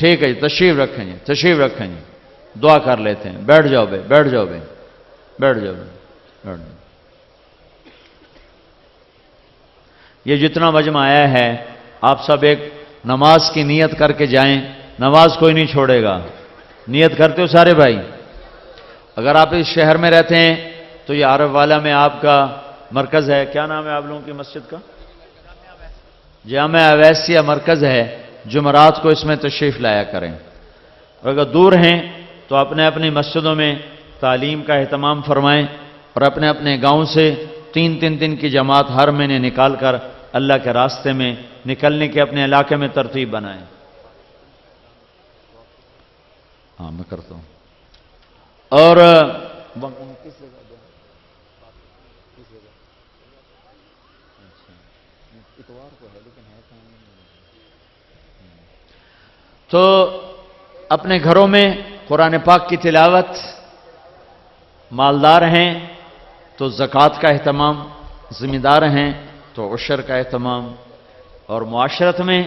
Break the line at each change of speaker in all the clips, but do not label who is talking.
ٹھیک ہے جی، تشریف رکھیں جی، تشریف رکھیں جی، دعا کر لیتے ہیں. بیٹھ جاؤ بے، بیٹھ جاؤ بے، بیٹھ جاؤ بے، بیٹھ جاؤ. یہ جتنا مجمع آیا ہے آپ سب ایک نماز کی نیت کر کے جائیں. نماز کوئی نہیں چھوڑے گا. نیت کرتے ہو سارے بھائی؟ اگر آپ اس شہر میں رہتے ہیں تو یہ عارف والا میں آپ کا مرکز ہے. کیا نام ہے آپ لوگوں کی مسجد کا؟ جامعہ اویسیہ مرکز ہے. جمعرات کو اس میں تشریف لایا کریں. اور اگر دور ہیں تو اپنے اپنی مسجدوں میں تعلیم کا اہتمام فرمائیں اور اپنے اپنے گاؤں سے 3 دن کی جماعت ہر مہینے نکال کر اللہ کے راستے میں نکلنے کے اپنے علاقے میں ترتیب بنائیں. ہاں میں کرتا ہوں. اور تو اپنے گھروں میں قرآن پاک کی تلاوت، مالدار ہیں تو زکوٰۃ کا اہتمام، ذمہ دار ہیں تو عشر کا اہتمام، اور معاشرت میں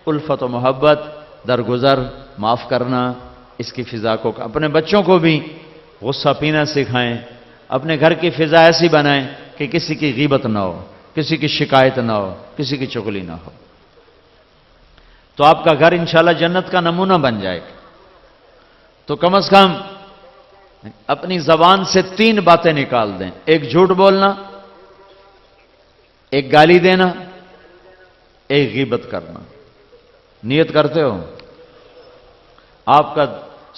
الفت و محبت، درگزر، معاف کرنا، اس کی فضا کو اپنے بچوں کو بھی غصہ پینا سکھائیں. اپنے گھر کی فضا ایسی بنائیں کہ کسی کی غیبت نہ ہو، کسی کی شکایت نہ ہو، کسی کی چغلی نہ ہو. تو آپ کا گھر انشاءاللہ جنت کا نمونہ بن جائے گا. تو کم از کم اپنی زبان سے 3 باتیں نکال دیں. ایک جھوٹ بولنا، ایک گالی دینا، ایک غیبت کرنا. نیت کرتے ہو؟ آپ کا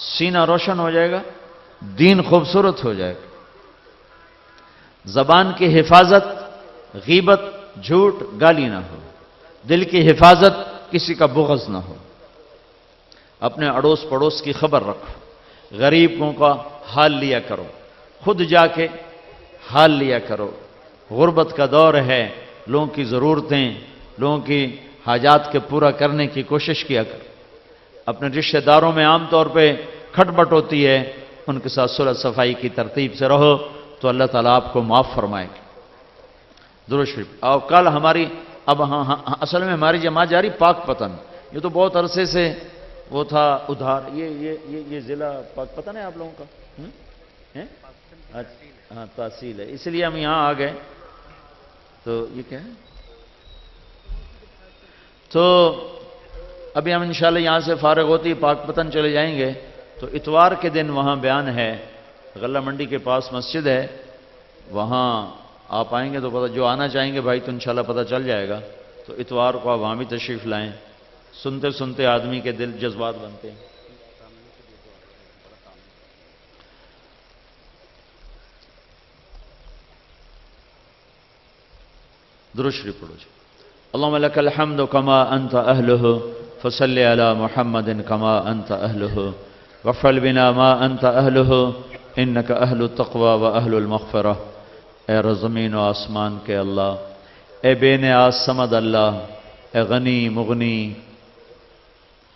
سینہ روشن ہو جائے گا، دین خوبصورت ہو جائے گا. زبان کی حفاظت، غیبت، جھوٹ، گالی نہ ہو. دل کی حفاظت، کسی کا بغض نہ ہو. اپنے اڑوس پڑوس کی خبر رکھو. غریبوں کا حال لیا کرو. خود جا کے حال لیا کرو. غربت کا دور ہے، لوگوں کی ضرورتیں، لوگوں کی حاجات کے پورا کرنے کی کوشش کیا کرو. اپنے رشتہ داروں میں عام طور پہ کھٹ بٹ ہوتی ہے، ان کے ساتھ صلح صفائی کی ترتیب سے رہو تو اللہ تعالیٰ آپ کو معاف فرمائے گا. درود شریف. اور کل ہماری اصل میں ہماری جماعت جاری پاک پتن. یہ تو بہت عرصے سے وہ تھا ادھار. یہ ضلع پاک پتن ہے آپ لوگوں کا؟ ہاں تحصیل ہے، اس لیے ہم یہاں آ گئے. تو یہ کیا ہے؟ تو ابھی ہم انشاءاللہ یہاں سے فارغ ہوتی پاک پتن چلے جائیں گے. تو اتوار کے دن وہاں بیان ہے، غلہ منڈی کے پاس مسجد ہے، وہاں آپ آئیں گے تو پتہ، جو آنا چاہیں گے بھائی تو انشاءاللہ پتہ چل جائے گا. تو اتوار کو آپ وہاں بھی تشریف لائیں. سنتے سنتے آدمی کے دل جذبات بنتے ہیں. درود شریف پڑھو جی. اللہم لک الحمد کما انت اہلہ فصلی علی محمد کما انت اہلہ وافعل بنا ما انت اہلہ انک اہل التقوی و اہل المغفرہ. اے زمین و آسمان کے اللہ، اے بے نیاز صمد اللہ، اے غنی مغنی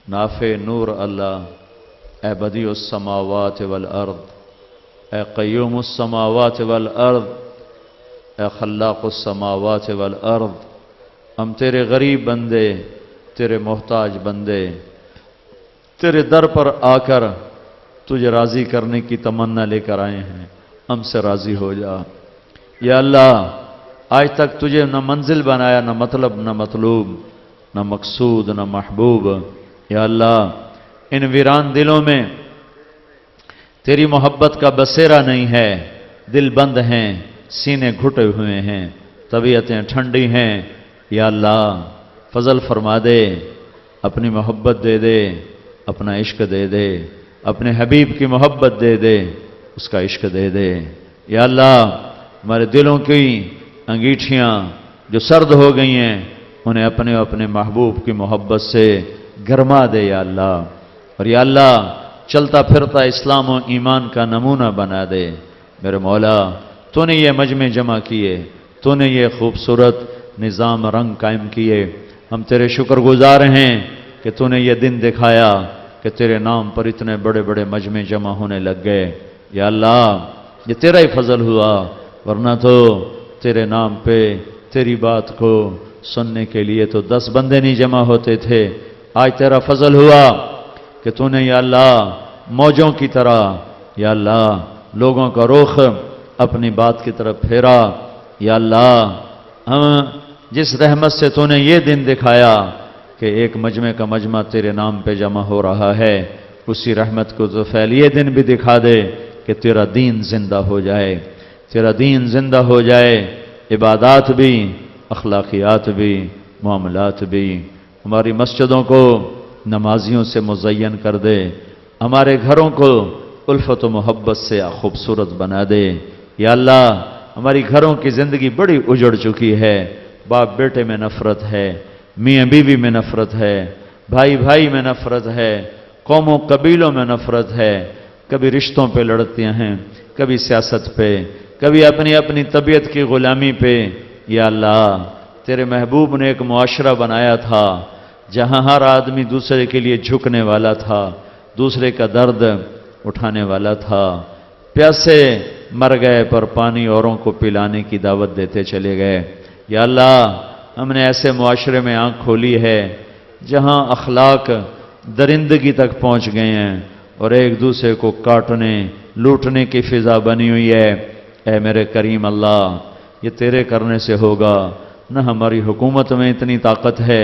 نافع نور اللہ، اے بدیع السماوات والارض، اے قیوم السماوات والارض، اے خلاق السماوات والارض. ہم تیرے غریب بندے، تیرے محتاج بندے، تیرے در پر آ کر تجھے راضی کرنے کی تمنا لے کر آئے ہیں. ہم سے راضی ہو جا. یا اللہ، آج تک تجھے نہ منزل بنایا، نہ مطلب، نہ مطلوب، نہ مقصود، نہ محبوب. یا اللہ، ان ویران دلوں میں تیری محبت کا بسیرا نہیں ہے. دل بند ہیں، سینے گھٹے ہوئے ہیں، طبیعتیں ٹھنڈی ہیں. یا اللہ فضل فرما دے، اپنی محبت دے دے، اپنا عشق دے دے، اپنے حبیب کی محبت دے دے، اس کا عشق دے دے. یا اللہ ہمارے دلوں کی انگیٹھیاں جو سرد ہو گئی ہیں انہیں اپنے اپنے محبوب کی محبت سے گرما دے یا اللہ. اور یا اللہ چلتا پھرتا اسلام و ایمان کا نمونہ بنا دے. میرے مولا، تو نے یہ مجمع جمع کیے، تو نے یہ خوبصورت نظام رنگ قائم کیے. ہم تیرے شکر گزار ہیں کہ تو نے یہ دن دکھایا کہ تیرے نام پر اتنے بڑے بڑے مجمع جمع ہونے لگ گئے. یا اللہ یہ تیرا ہی فضل ہوا، ورنہ تو تیرے نام پہ تیری بات کو سننے کے لیے تو 10 بندے نہیں جمع ہوتے تھے. آج تیرا فضل ہوا کہ تو نے یا اللہ موجوں کی طرح یا اللہ لوگوں کا رخ اپنی بات کی طرف پھیرا۔ یا اللہ ہم جس رحمت سے تو نے یہ دن دکھایا کہ ایک مجمع کا مجمع تیرے نام پہ جمع ہو رہا ہے، اسی رحمت کو تو پھیل یہ دن بھی دکھا دے کہ تیرا دین زندہ ہو جائے، تیرا دین زندہ ہو جائے، عبادات بھی، اخلاقیات بھی، معاملات بھی۔ ہماری مسجدوں کو نمازیوں سے مزین کر دے، ہمارے گھروں کو الفت و محبت سے خوبصورت بنا دے۔ یا اللہ ہماری گھروں کی زندگی بڑی اجڑ چکی ہے، باپ بیٹے میں نفرت ہے، میاں بیوی میں نفرت ہے، بھائی بھائی میں نفرت ہے، قوموں قبیلوں میں نفرت ہے، کبھی رشتوں پہ لڑتے ہیں، کبھی سیاست پہ، کبھی اپنی اپنی طبیعت کی غلامی پہ۔ یا اللہ تیرے محبوب نے ایک معاشرہ بنایا تھا جہاں ہر آدمی دوسرے کے لیے جھکنے والا تھا، دوسرے کا درد اٹھانے والا تھا۔ پیاسے مر گئے پر پانی اوروں کو پلانے کی دعوت دیتے چلے گئے۔ یا اللہ ہم نے ایسے معاشرے میں آنکھ کھولی ہے جہاں اخلاق درندگی تک پہنچ گئے ہیں اور ایک دوسرے کو کاٹنے لوٹنے کی فضا بنی ہوئی ہے۔ اے میرے کریم اللہ یہ تیرے کرنے سے ہوگا، نہ ہماری حکومت میں اتنی طاقت ہے،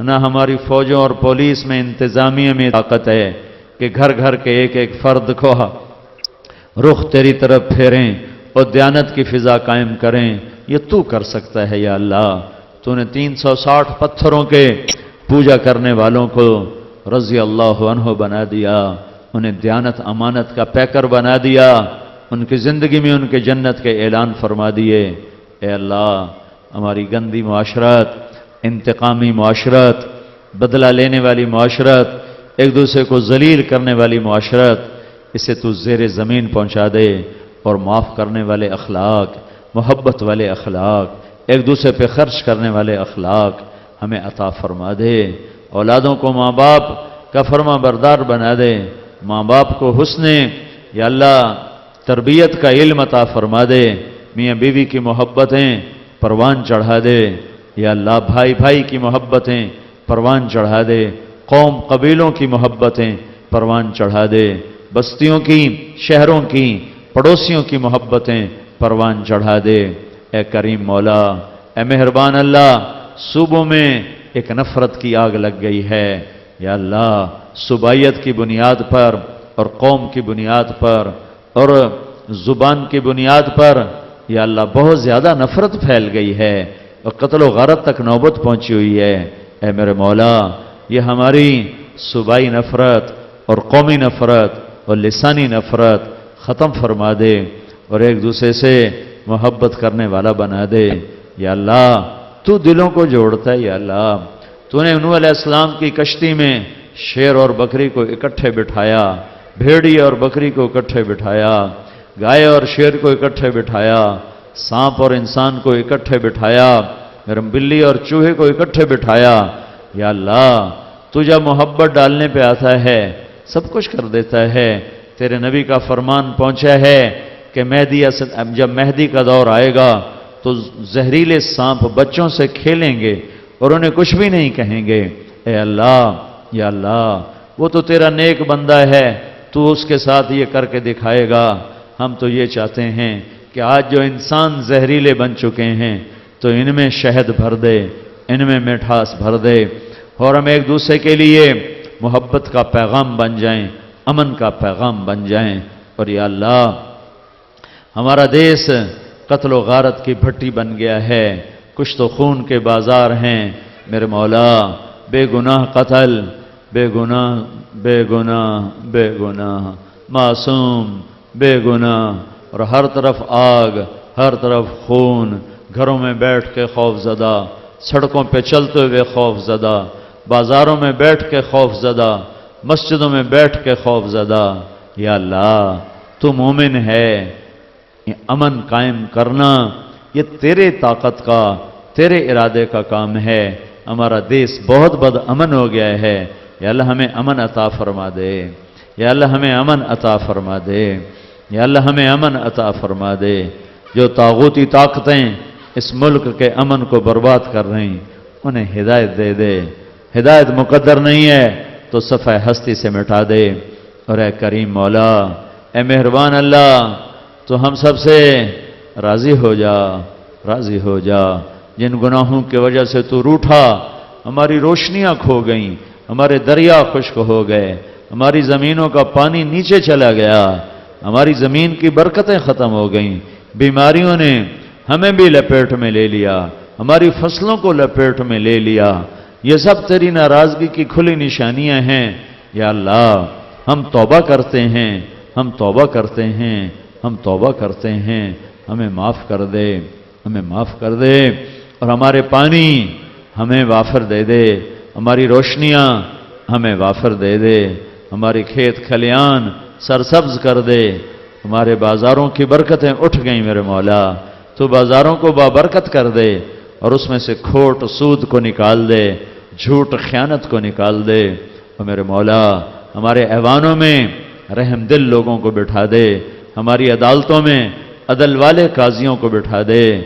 نہ ہماری فوجوں اور پولیس میں انتظامیہ میں طاقت ہے کہ گھر گھر کے ایک ایک فرد کو رخ تیری طرف پھیریں اور دیانت کی فضا قائم کریں۔ یہ تو کر سکتا ہے یا اللہ۔ تو نے 360 پتھروں کے پوجا کرنے والوں کو رضی اللہ عنہ بنا دیا، انہیں دیانت امانت کا پیکر بنا دیا، ان کی زندگی میں ان کے جنت کے اعلان فرما دیے۔ اے اللہ ہماری گندی معاشرت، انتقامی معاشرت، بدلہ لینے والی معاشرت، ایک دوسرے کو ذلیل کرنے والی معاشرت، اسے تو زیر زمین پہنچا دے اور معاف کرنے والے اخلاق، محبت والے اخلاق، ایک دوسرے پہ خرچ کرنے والے اخلاق ہمیں عطا فرما دے۔ اولادوں کو ماں باپ کا فرما بردار بنا دے، ماں باپ کو حسن یا اللہ تربیت کا علم عطا فرما دے، میاں بیوی کی محبتیں پروان چڑھا دے، یا اللہ بھائی بھائی کی محبتیں پروان چڑھا دے، قوم قبیلوں کی محبتیں پروان چڑھا دے، بستیوں کی، شہروں کی، پڑوسیوں کی محبتیں پروان چڑھا دے۔ اے کریم مولا، اے مہربان اللہ، صوبوں میں ایک نفرت کی آگ لگ گئی ہے یا اللہ، صوبائیت کی بنیاد پر اور قوم کی بنیاد پر اور زبان کی بنیاد پر یا اللہ بہت زیادہ نفرت پھیل گئی ہے اور قتل و غارت تک نوبت پہنچی ہوئی ہے۔ اے میرے مولا یہ ہماری صوبائی نفرت اور قومی نفرت اور لسانی نفرت ختم فرما دے اور ایک دوسرے سے محبت کرنے والا بنا دے۔ یا اللہ تو دلوں کو جوڑتا ہے، یا اللہ تو نے نوح علیہ السلام کی کشتی میں شیر اور بکری کو اکٹھے بٹھایا، بھیڑی اور بکری کو اکٹھے بٹھایا، گائے اور شیر کو اکٹھے بٹھایا، سانپ اور انسان کو اکٹھے بٹھایا، بلی اور چوہے کو اکٹھے بٹھایا۔ یا اللہ تو جب محبت ڈالنے پہ آتا ہے سب کچھ کر دیتا ہے۔ تیرے نبی کا فرمان پہنچا ہے کہ جب مہدی کا دور آئے گا تو زہریلے سانپ بچوں سے کھیلیں گے اور انہیں کچھ بھی نہیں کہیں گے۔ اے اللہ یا اللہ وہ تو تیرا نیک بندہ ہے، تو اس کے ساتھ یہ کر کے دکھائے گا۔ ہم تو یہ چاہتے ہیں کہ آج جو انسان زہریلے بن چکے ہیں تو ان میں شہد بھر دے، ان میں مٹھاس بھر دے اور ہم ایک دوسرے کے لیے محبت کا پیغام بن جائیں، امن کا پیغام بن جائیں۔ اور یا اللہ ہمارا دیس قتل و غارت کی بھٹی بن گیا ہے، کچھ تو خون کے بازار ہیں۔ میرے مولا بے گناہ قتل، بے گناہ بے گناہ بے گناہ معصوم بے گناہ، اور ہر طرف آگ، ہر طرف خون، گھروں میں بیٹھ کے خوف زدہ، سڑکوں پہ چلتے ہوئے خوف زدہ، بازاروں میں بیٹھ کے خوف زدہ، مسجدوں میں بیٹھ کے خوف زدہ۔ یا اللہ تو مومن ہے، یہ امن قائم کرنا یہ تیرے طاقت کا، تیرے ارادے کا کام ہے۔ ہمارا دیس بہت بد امن ہو گیا ہے، یا اللہ ہمیں امن عطا فرما دے، یا اللہ ہمیں امن عطا فرما دے، یا اللہ ہمیں امن عطا فرما دے۔ جو طاغوتی طاقتیں اس ملک کے امن کو برباد کر رہی انہیں ہدایت دے دے۔ ہدایت مقدر نہیں ہے، تو صفحہ ہستی سے مٹا دے۔ اور اے کریم مولا، اے مہربان اللہ، تو ہم سب سے راضی ہو جا، راضی ہو جا۔ جن گناہوں کی وجہ سے تو روٹھا، ہماری روشنیاں کھو گئیں، ہمارے دریا خشک ہو گئے، ہماری زمینوں کا پانی نیچے چلا گیا، ہماری زمین کی برکتیں ختم ہو گئیں، بیماریوں نے ہمیں بھی لپیٹ میں لے لیا، ہماری فصلوں کو لپیٹ میں لے لیا۔ یہ سب تیری ناراضگی کی کھلی نشانیاں ہیں۔ یا اللہ، ہم توبہ کرتے ہیں، ہم توبہ کرتے ہیں، ہم توبہ کرتے ہیں، ہمیں معاف کر دے، ہمیں معاف کر دے، اور ہمارے پانی ہمیں وافر دے دے، ہماری روشنیاں ہمیں وافر دے دے، ہماری کھیت کھلیان سرسبز کر دے۔ ہمارے بازاروں کی برکتیں اٹھ گئیں میرے مولا، تو بازاروں کو بابرکت کر دے، اور اس میں سے کھوٹ سود کو نکال دے، جھوٹ خیانت کو نکال دے۔ اور میرے مولا، ہمارے ایوانوں میں رحم دل لوگوں کو بٹھا دے، ہماری عدالتوں میں عدل والے قاضیوں کو بٹھا دے۔